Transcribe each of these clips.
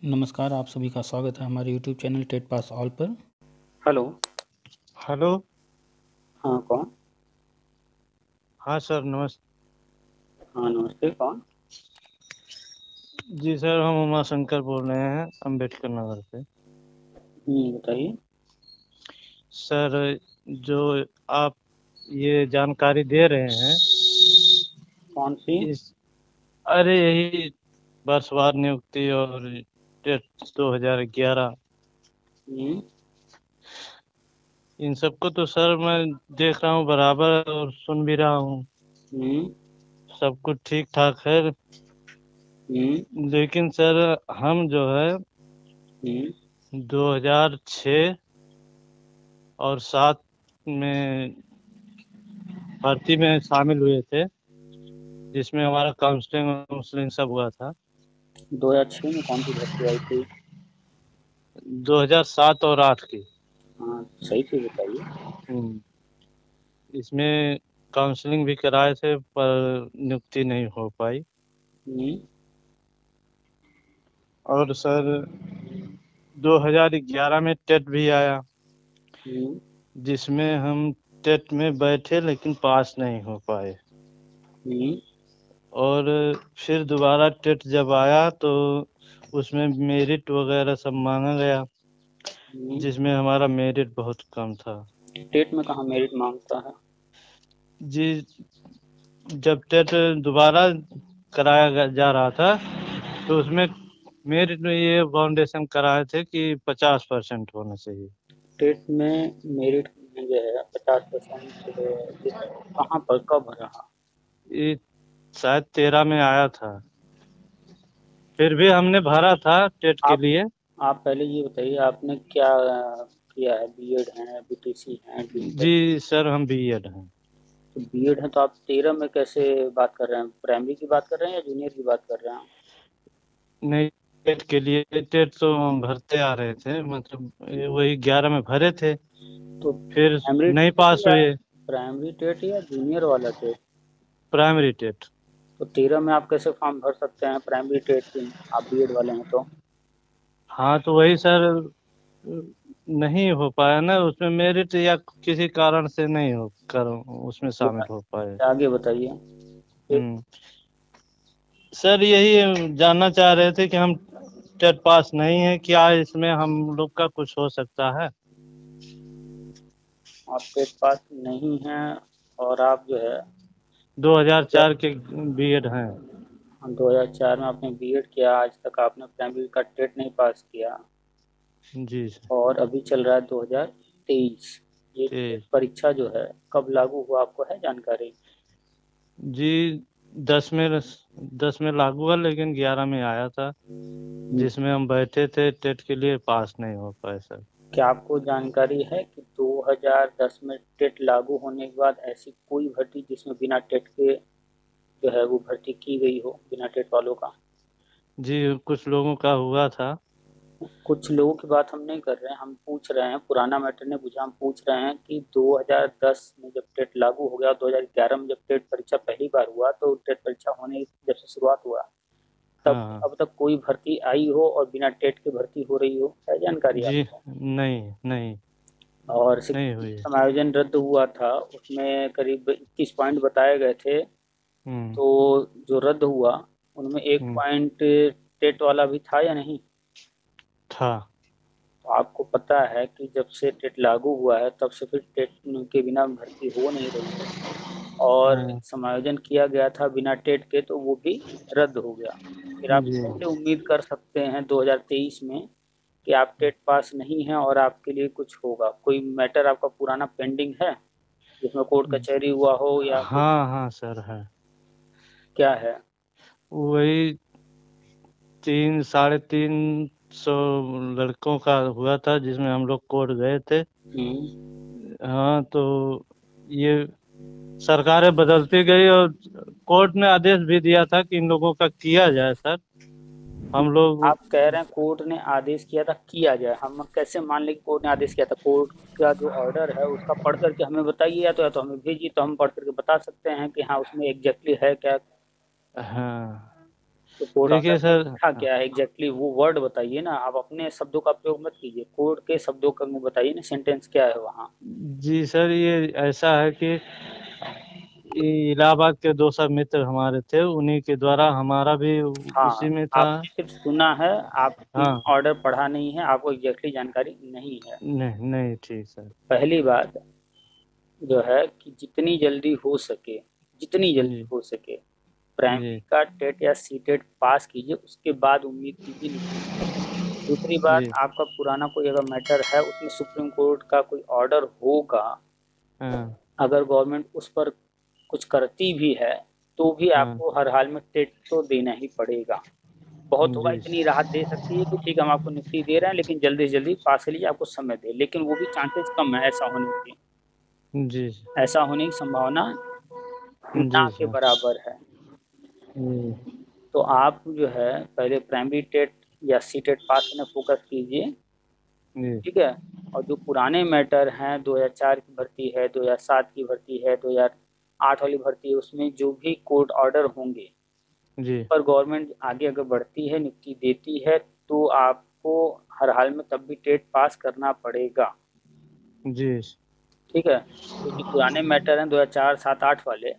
नमस्कार, आप सभी का स्वागत है हमारे YouTube channel TET pass all पर। हेलो। हेलो। हाँ, कौन? हाँ सर, नमस्ते। हाँ, नमस्ते, कौन? जी सर, हम उमाशंकर बोल रहे हैं अम्बेडकर नगर से। बताइए। सर, जो आप ये जानकारी दे रहे हैं कौन सी? इस अरे यही वर्षवार नियुक्ति और टेट 2011, हम्म। इन सबको तो सर मैं देख रहा हूँ बराबर और सुन भी रहा हूँ। हम्म। सब कुछ ठीक ठाक है। हम्म। लेकिन सर, हम जो है हम्म। 2006 और 7 में भर्ती में शामिल हुए थे, जिसमें हमारा काउंसलिंग वाउंसलिंग सब हुआ था। 2006 में कौन सी भर्ती आई थी? 2007 और 8 की। हाँ, सही से बताइए। हम्म, इसमें काउंसलिंग भी कराए थे पर नियुक्ति नहीं हो पाई। हम्म। और सर 2011 में टेट भी आया, हम्म। जिसमें हम टेट में बैठे लेकिन पास नहीं हो पाए। हम्म। और फिर दोबारा टेट जब आया तो उसमें मेरिट वगैरह सब मांगा गया, हम्म। जिसमें हमारा मेरिट बहुत कम था। टेट में कहाँ मेरिट मांगता है? जी, जब टेट दोबारा कराया जा रहा था तो उसमें मेरिट में ये फाउंडेशन कराए थे कि 50% होना चाहिए। टेट में मेरिट जो है 50%। कहाँ पर, कब रहा? ये शायद 13 में आया था, फिर भी हमने भरा था टेट के आप लिए। आप पहले ये बताइए, आपने क्या किया है? बीएड है, बीटीसी है, जी डीएलएड? सर, हम बीएड हैं। तो बीएड है तो आप 13 में कैसे बात कर रहे हैं? प्राइमरी की बात कर रहे हैं या जूनियर की बात कर रहे हैं? नहीं, टेट के लिए टेट तो हम भरते आ रहे थे, मतलब वही 11 में भरे थे, तो फिर प्राइमरी नहीं टेट पास या हुए। प्राइमरी टेट या जूनियर वाला टेट? Primary TET. तो 13 में आप कैसे फॉर्म भर सकते हैं प्राइमरी टेट की? आप बीएड वाले हैं तो। हाँ तो वही सर, नहीं हो पाया ना उसमें मेरिट, या किसी कारण से नहीं हो कर उसमें ये शामिल हो पाए। आगे बताइए फिर। हम्म सर, यही जानना चाह रहे थे कि हम टेट पास नहीं है, क्या इसमें हम लोग का कुछ हो सकता है? आप टेट पास नहीं हैं और आप जो है 2004 के बीएड हैं। 2004 में आपने बीएड किया, आज तक आपने प्राइमरी का टेट नहीं पास किया जी सर। और अभी चल रहा है 2023। ये टेट जी परीक्षा जो है कब लागू हुआ, आपको है जानकारी? जी, 10 में लागू हुआ, लेकिन 11 में आया था, जिसमें हम बैठे थे टेट के लिए, पास नहीं हो पाए सर। क्या आपको जानकारी है कि 2010 में टेट लागू होने के बाद ऐसी कोई भर्ती जिसमें बिना टेट के जो है वो भर्ती की गई हो, बिना टेट वालों का? जी, कुछ लोगों का हुआ था। कुछ लोगों की बात हम नहीं कर रहे हैं, हम पूछ रहे हैं, पुराना मैटर नहीं पूछा, हम पूछ रहे हैं कि 2010 में जब टेट लागू हो गया, 2011 में जब टेट परीक्षा पहली बार हुआ, तो टेट परीक्षा होने की जब से शुरुआत हुआ तब हाँ। अब तक कोई भर्ती आई हो और बिना टेट के भर्ती हो रही हो, है जानकारी जी, आपको? नहीं नहीं, और नहीं शिक्षक हुई है। समायोजन रद्द हुआ था, उसमें करीब 21 पॉइंट बताए गए थे। हम्म तो जो रद्द हुआ उनमें एक हम्म पॉइंट टेट वाला भी था या नहीं? था। तो आपको पता है कि जब से टेट लागू हुआ है तब से फिर टेट के बिना भर्ती हो नहीं रही है। और हाँ समायोजन किया गया था बिना टेट के, तो वो भी रद्द हो गया। फिर आप जी। कैसे उम्मीद कर सकते हैं 2023 में कि आप टेट पास नहीं हैं और आपके लिए कुछ होगा? कोई मैटर आपका पुराना पेंडिंग है जिसमें कोर्ट कचहरी हुआ हो या कुछ? हाँ हाँ सर, है। क्या है? वही 3 साढ़े 3 सौ लड़कों का हुआ था, जिसमें हम लोग कोर्ट गए थे। हम्म। हाँ तो ये सरकारें बदलती गई और कोर्ट ने आदेश भी दिया था कि इन लोगों का किया जाए सर। हम लोग। आप कह रहे हैं कोर्ट ने आदेश किया था किया जाए, हम कैसे मान लें कि कोर्ट ने आदेश किया था? कोर्ट का जो ऑर्डर है उसका पढ़ करके हमें बताइए, या तो हमें भेजिए तो हम पढ़ करके बता सकते हैं कि हाँ उसमें एग्जैक्टली है क्या। हाँ तो कोड देखिए ऑर्डर में सर, लिखा क्या है एग्जैक्टली, वो वर्ड बताइए ना, आप अपने शब्दों का प्रयोग मत कीजिए, कोड के शब्दों का बताइए ना, सेंटेंस क्या है वहाँ। जी सर, ये ऐसा है कि ये इलाहाबाद के दो सब मित्र हमारे थे, उन्हीं के द्वारा, हमारा भी हाँ, उसी में था। आपने सिर्फ सुना है, आपने हाँ, ऑर्डर पढ़ा नहीं है, आपको एग्जैक्टली जानकारी नहीं है। नहीं नहीं, ठीक सर। पहली बात जो है कि जितनी जल्दी हो सके, जितनी जल्दी जी हो सके प्राइमरी जी का टेट या सी टेट पास कीजिए, उसके बाद उम्मीद कीजिए नियुक्ति की। दूसरी बात, जी। आपका पुराना कोई अगर मैटर है उसमें सुप्रीम कोर्ट का कोई ऑर्डर होगा, हाँ अगर गवर्नमेंट उस पर कुछ करती भी है तो भी हाँ। आपको हर हाल में टेट तो देना ही पड़ेगा। बहुत होगा, जी इतनी राहत दे सकती है कि ठीक है हम आपको नियुक्ति दे रहे हैं लेकिन जल्दी से जल्दी पास कर लीजिए, आपको समय दे, लेकिन वो भी चांसेस कम है ऐसा होने की, जी ऐसा होने की संभावना ना जी के सर। बराबर है। जी तो आप जो है पहले प्राइमरी टेट या सी टेट पास करने फोकस कीजिए, जी ठीक है। और जो पुराने मैटर हैं, 2004 की भर्ती है, 2007 की भर्ती है, 2008 वाली भर्ती है, उसमें जो भी कोर्ट ऑर्डर होंगे जी पर गवर्नमेंट आगे अगर बढ़ती है, नियुक्ति देती है, तो आपको हर हाल में तब भी टेट पास करना पड़ेगा, जी। ठीक है। तो जो पुराने मैटर हैं 2004, 7, 8 वाले,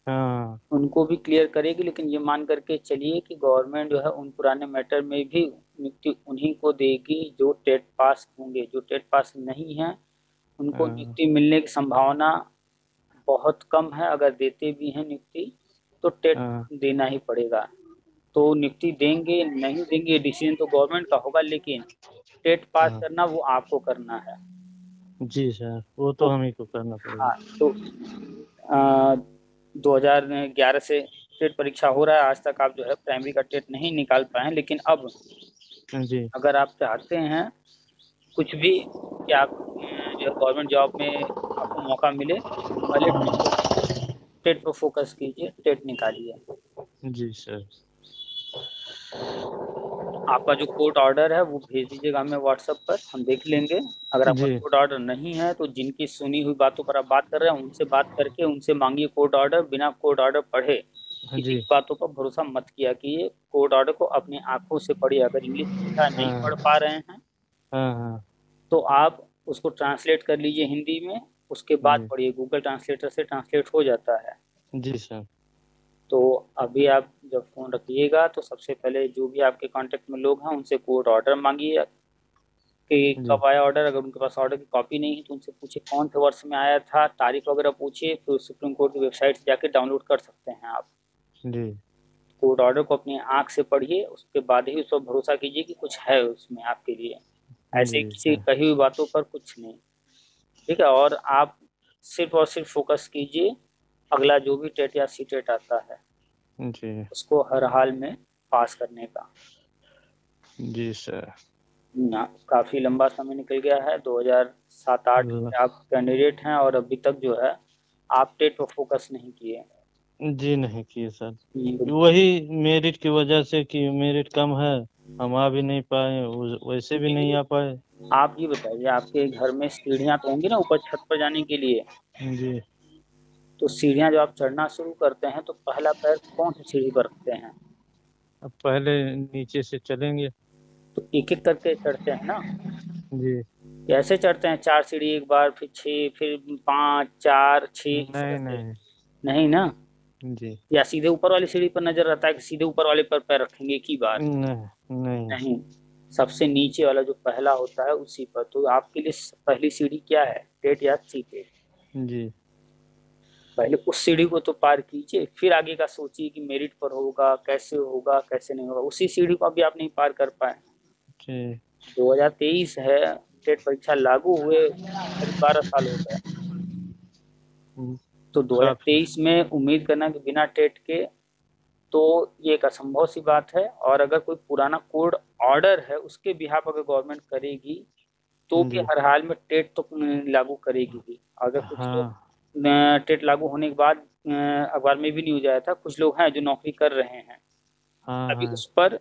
हाँ उनको भी क्लियर करेगी, लेकिन ये मान करके चलिए कि गवर्नमेंट जो है उन पुराने मैटर में भी नियुक्ति उन्हीं को देगी जो टेट पास होंगे, जो टेट पास नहीं है उनको हाँ नियुक्ति मिलने की संभावना बहुत कम है, अगर देते भी हैं नियुक्ति तो टेट हाँ देना ही पड़ेगा। तो नियुक्ति देंगे नहीं देंगे डिसीजन तो गवर्नमेंट का होगा, लेकिन टेट पास हाँ। करना वो आपको करना है। जी सर, वो तो तो हम ही को करना हाँ, पड़ेगा। तो 2011 से टेट परीक्षा हो रहा है, आज तक आप जो है प्राइमरी का टेट नहीं निकाल पाए हैं, लेकिन अब जी अगर आप चाहते हैं कुछ भी कि आप जो है गवर्नमेंट जॉब में आपको मौका मिले, तो पहले टेट पर फोकस कीजिए, टेट निकालिए। जी सर। आपका जो कोर्ट ऑर्डर है वो भेज दीजिएगा हमें व्हाट्सएप पर, हम देख लेंगे। अगर आपका जी कोर्ट ऑर्डर नहीं है तो जिनकी सुनी हुई बातों पर आप बात कर रहे हैं उनसे बात करके उनसे मांगिए कोर्ट ऑर्डर, बिना कोर्ट ऑर्डर पढ़े किसी जी। की बातों पर भरोसा मत किया कीजिए, कोर्ट ऑर्डर को अपनी आंखों से पढ़िए। अगर इंग्लिश अच्छा नहीं पढ़ हाँ पा रहे हैं हाँ हाँ। तो आप उसको ट्रांसलेट कर लीजिए हिंदी में, उसके बाद जी पढ़िए, गूगल ट्रांसलेटर से ट्रांसलेट हो जाता है। जी सर। तो अभी आप जब फ़ोन रखिएगा तो सबसे पहले जो भी आपके कांटेक्ट में लोग हैं उनसे कोर्ट ऑर्डर मांगिए कि जी कब आया ऑर्डर, अगर उनके पास ऑर्डर की कॉपी नहीं है तो उनसे पूछिए कौन से वर्ष में आया था, तारीख वगैरह पूछिए, फिर सुप्रीम कोर्ट की वेबसाइट से जाके डाउनलोड कर सकते हैं आप। जी कोर्ट ऑर्डर को अपनी आंख से पढ़िए, उसके बाद ही उस पर भरोसा कीजिए कि कुछ है उसमें आपके लिए, ऐसे जी किसी सर। कही हुई बातों पर कुछ नहीं, ठीक है। और आप सिर्फ और सिर्फ फोकस कीजिए अगला जो भी टेट या सी टेट आता है जी उसको हर हाल में पास करने का जी सर। ना। काफी लंबा समय निकल गया है, 2007-8 ल- से आप कैंडिडेट हैं और अभी तक जो है आप टेट पर फोकस नहीं किए। जी नहीं किए सर। तो वही मेरिट की वजह से कि मेरिट कम है, हम आ भी नहीं पाए, वैसे भी नहीं आ पाए। आप ये बताइए, आपके घर में सीढ़ियाँ तो होंगी ना ऊपर छत पर जाने के लिए, जी। तो सीढ़ियाँ जब आप चढ़ना शुरू करते हैं तो पहला पैर कौन सी सीढ़ी पर रखते हैं? अब पहले नीचे से चलेंगे। तो एक एक करके चढ़ते हैं ना, जी। कैसे चढ़ते हैं? 4 सीढ़ी एक बार, फिर 6, फिर 5, 4, 6 इस तरह नहीं से? नहीं। नहीं ना। जी। या सीधे ऊपर वाली सीढ़ी पर नजर रहता है कि सीधे ऊपर वाले पर पैर रखेंगे एक ही बार? नहीं नहीं। नहीं, सबसे नीचे वाला जो पहला होता है उसी पर। तो आपके लिए पहली सीढ़ी क्या है, टेट या सी टेट? जी पहले उस सीढ़ी को तो पार कीजिए, फिर आगे का सोचिए कि मेरिट पर होगा, कैसे होगा, कैसे नहीं होगा। उसी सीढ़ी को अभी आप नहीं पार कर पाए। जी। 2023 है, टेट परीक्षा लागू हुए करीब 12 साल हो गए। हम्म, तो काफी। 2023 में उम्मीद करना कि बिना टेट के, तो ये एक असंभव सी बात है। और अगर कोई पुराना कोर्ट ऑर्डर है उसके बिहाफ अगर गवर्नमेंट करेगी तो भी जी। हर हाल में टेट तो लागू करेगी ही। अगर कुछ लोग हाँ टेट लागू होने के बाद अखबार में भी न्यूज आया था, कुछ लोग हैं जो नौकरी कर रहे हैं, हाँ अभी हाँ। उस पर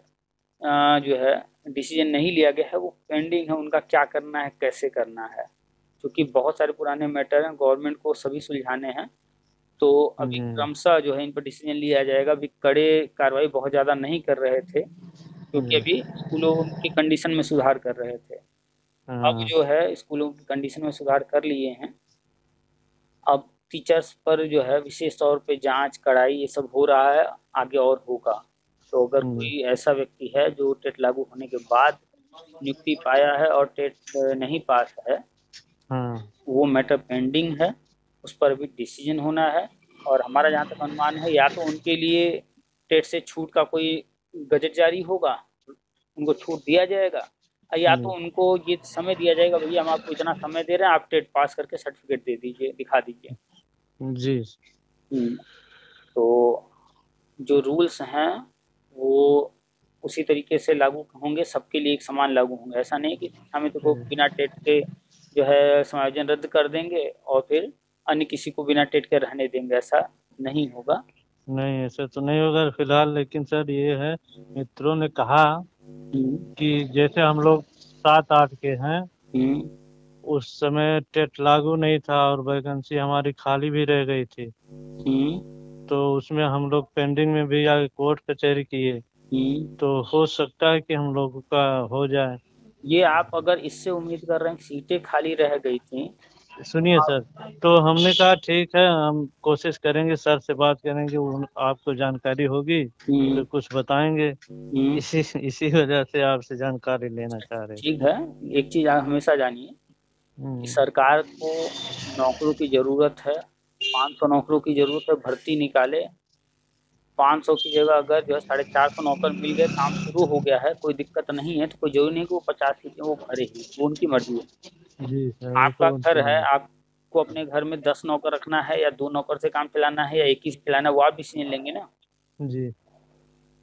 जो है डिसीजन नहीं लिया गया है, वो पेंडिंग है, उनका क्या करना है, कैसे करना है, क्योंकि बहुत सारे पुराने मैटर हैं, गवर्नमेंट को सभी सुलझाने हैं। तो अभी क्रमशः जो है इन पर डिसीजन लिया जाएगा। अभी कड़े कार्रवाई बहुत ज़्यादा नहीं कर रहे थे, क्योंकि अभी स्कूलों की कंडीशन में सुधार कर रहे थे। अब जो है स्कूलों की कंडीशन में सुधार कर लिए हैं। अब टीचर्स पर जो है विशेष तौर पे जांच कड़ाई ये सब हो रहा है, आगे और होगा। तो अगर कोई ऐसा व्यक्ति है जो टेट लागू होने के बाद नियुक्ति पाया है और टेट नहीं पास है, वो मैटर पेंडिंग है, उस पर भी डिसीजन होना है। और हमारा जहाँ तक अनुमान है, या तो उनके लिए टेट से छूट का कोई गजट जारी होगा, उनको छूट दिया जाएगा, या तो उनको ये समय दिया जाएगा, भैया हम आपको इतना समय दे रहे हैं, आप टेट पास करके सर्टिफिकेट दे दीजिए, दिखा दीजिए। जी। तो जो रूल्स हैं वो उसी तरीके से लागू होंगे, सबके लिए एक समान लागू होंगे। ऐसा नहीं कि हमें तो बिना टेट के जो है समायोजन रद्द कर देंगे और फिर अन्य किसी को बिना टेट के रहने देंगे, ऐसा नहीं होगा। नहीं, ऐसा तो नहीं होगा फिलहाल, लेकिन सर ये है, मित्रों ने कहा कि जैसे हम लोग 7-8 के हैं, उस समय टेट लागू नहीं था और वैकेंसी हमारी खाली भी रह गई थी, तो उसमें हम लोग पेंडिंग में भी आगे कोर्ट कचहरी किए, तो हो सकता है कि हम लोगों का हो जाए। ये आप अगर इससे उम्मीद कर रहे हैं सीटें खाली रह गई थी, सुनिए सर, तो हमने कहा ठीक है, हम कोशिश करेंगे, सर से बात करेंगे, आपको जानकारी होगी तो कुछ बताएंगे। इसी वजह से आपसे जानकारी लेना चाह रहे। ठीक है, एक चीज आप हमेशा जानिए कि सरकार को नौकरों की जरूरत है, 500 नौकरों की जरूरत है, भर्ती निकाले। 500 की जगह अगर जो है 450 नौकर मिल गए, काम शुरू हो गया है, कोई दिक्कत नहीं है, तो कोई जरूरी नहीं कि वो 50 सीटें वो भरे ही, वो उनकी मर्जी है। जी सर, आपका घर है, आपको अपने घर में 10 नौकर रखना है या 2 नौकर से काम चलाना है या एक ही से चलाना है, वो आप डिसीजन लेंगे ना। जी।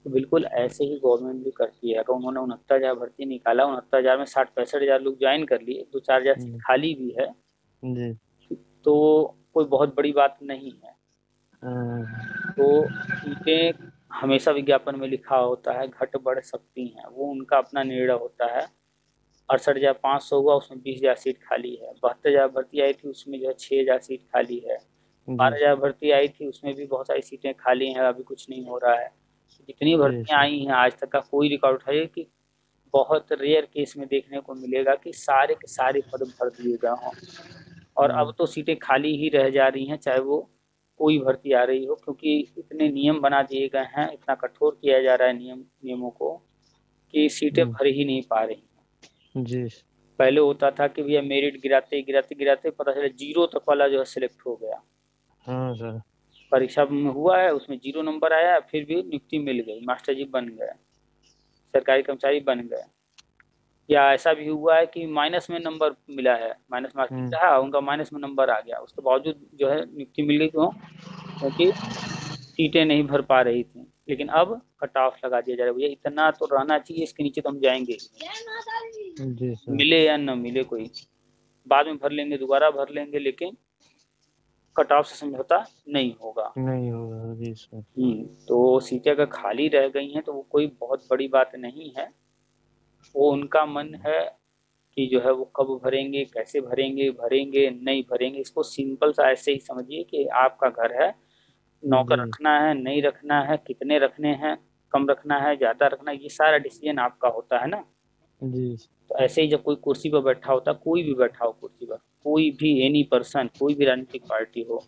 तो बिल्कुल ऐसे ही गवर्नमेंट भी करती है। अगर उन्होंने 69,000 भर्ती निकाला, 69,000 में 60-65,000 लोग ज्वाइन कर लिए, 2-4,000 सीट खाली भी है, जी। तो कोई बहुत बड़ी बात नहीं है। तो सीटें हमेशा विज्ञापन में लिखा होता है, घट बढ़ सकती हैं, वो उनका अपना निर्णय होता है। 68,500 हुआ, उसमें 20,000 सीट खाली है। 72,000 भर्ती आई थी, उसमें जो है 6,000 सीट खाली है। 12,000 भर्ती आई थी, उसमें भी बहुत सारी सीटें खाली हैं, अभी कुछ नहीं हो रहा है। जितनी भर्तियां आई हैं आज तक का कोई रिकॉर्ड उठाइए कि बहुत रेयर केस में देखने को मिलेगा कि सारे के सारे पद भर दिए गए हों। और अब तो सीटें खाली ही रह जा रही हैं, चाहे वो कोई भर्ती आ रही हो, क्योंकि इतने नियम बना दिए गए हैं, इतना कठोर किया जा रहा है नियमों को, कि सीटें भर ही नहीं पा रही। जी। पहले होता था कि भैया मेरिट गिराते गिराते गिराते पता चला 0 तक वाला जो है सिलेक्ट हो गया। हाँ सर। परीक्षा में हुआ है, उसमें 0 नंबर आया, फिर भी नियुक्ति मिल गई, मास्टर जी बन गए, सरकारी कर्मचारी बन गए। या ऐसा भी हुआ है कि माइनस में नंबर मिला है, माइनस मार्किंग रहा, उनका माइनस में नंबर आ गया, उसके बावजूद जो है नियुक्ति मिल गई। क्यों? क्योंकि सीटें नहीं भर पा रही थी। लेकिन अब कट ऑफ लगा दिया जा रहा है, भैया इतना तो रहना चाहिए, इसके नीचे तो हम जाएंगे जी सर। मिले या न मिले, कोई बाद में भर लेंगे, दोबारा भर लेंगे, लेकिन कट ऑफ से समझौता नहीं होगा। नहीं होगा। जी सर। तो सीटें अगर खाली रह गई हैं तो वो कोई बहुत बड़ी बात नहीं है, वो उनका मन है कि जो है वो कब भरेंगे, कैसे भरेंगे, भरेंगे नहीं भरेंगे। इसको सिंपल सा ऐसे ही समझिए कि आपका घर है, नौकर रखना है नहीं रखना है, कितने रखने हैं, कम रखना है ज्यादा रखना है, ये सारा डिसीजन आपका होता है ना। जी। तो ऐसे ही जब कोई कुर्सी पर बैठा होता, कोई भी बैठा हो कुर्सी पर, कोई भी एनी पर्सन, कोई भी राजनीतिक पार्टी हो,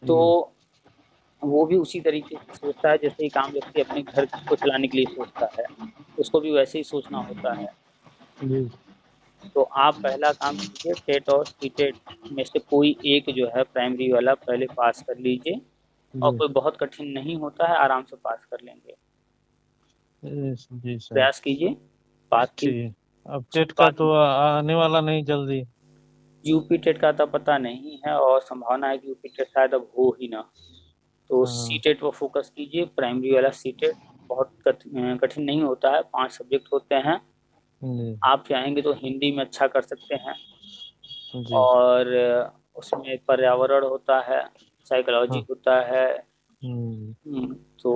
तो वो भी उसी तरीके से सोचता है जैसे एक आम व्यक्ति अपने घर को चलाने के लिए सोचता है, उसको भी वैसे ही सोचना होता है। जी। तो आप पहला काम कीजिए, टेट और सीटेट में से कोई एक जो है प्राइमरी वाला पहले पास कर लीजिए, और कोई बहुत कठिन नहीं होता है, आराम से पास कर लेंगे। जी सर। प्रयास कीजिए, बात की। अब टेट का तो आने वाला नहीं जल्दी। यूपी टेट का तो पता नहीं है, और संभावना है कि यूपी टेट शायद अब हो ही ना। तो सी टेट पर फोकस कीजिए, प्राइमरी वाला सी टेट बहुत कठिन नहीं होता है, 5 सब्जेक्ट होते हैं। आप चाहेंगे तो हिंदी में अच्छा कर सकते हैं, और उसमें पर्यावरण होता है, साइकोलॉजी होता है। तो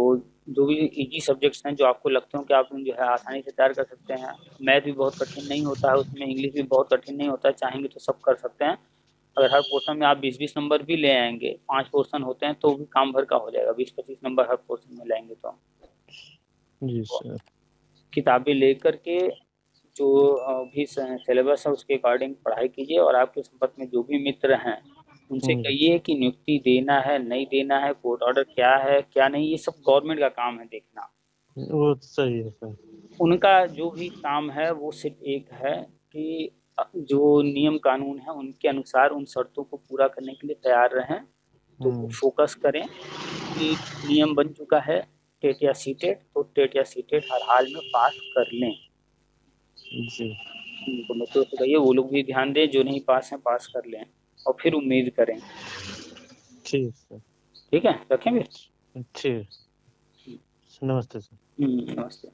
जो भी इजी सब्जेक्ट्स हैं जो आपको लगते हो कि आप जो है आसानी से तैयार कर सकते हैं। मैथ भी बहुत कठिन नहीं होता है उसमें, इंग्लिश भी बहुत कठिन नहीं होता है, चाहेंगे तो सब कर सकते हैं। अगर हर पोर्शन में आप 20-20 नंबर भी ले आएंगे, 5 पोर्शन होते हैं तो भी काम भर का हो जाएगा, 20-25 नंबर हर पोर्शन में लाएंगे तो। जी सर। किताबें लेकर के जो भी सिलेबस है उसके अकॉर्डिंग पढ़ाई कीजिए, और आपके संपर्क में जो भी मित्र हैं उनसे कहिए कि नियुक्ति देना है नहीं देना है, कोर्ट ऑर्डर क्या है क्या नहीं, ये सब गवर्नमेंट का काम है देखना। वो तो सही है सर। उनका जो भी काम है वो सिर्फ एक है कि जो नियम कानून है उनके अनुसार उन शर्तों को पूरा करने के लिए तैयार रहें। तो वो फोकस करें कि नियम बन चुका है टेट या सीटेट, तो टेट या सीटेट हर हाल में पास कर लें। जी। उनको मित्रों से कहिए वो लोग भी ध्यान दें, जो नहीं पास हैं पास कर लें और फिर उम्मीद करें। ठीक सर। ठीक है, रखेंगे। ठीक। नमस्ते सर। नमस्ते।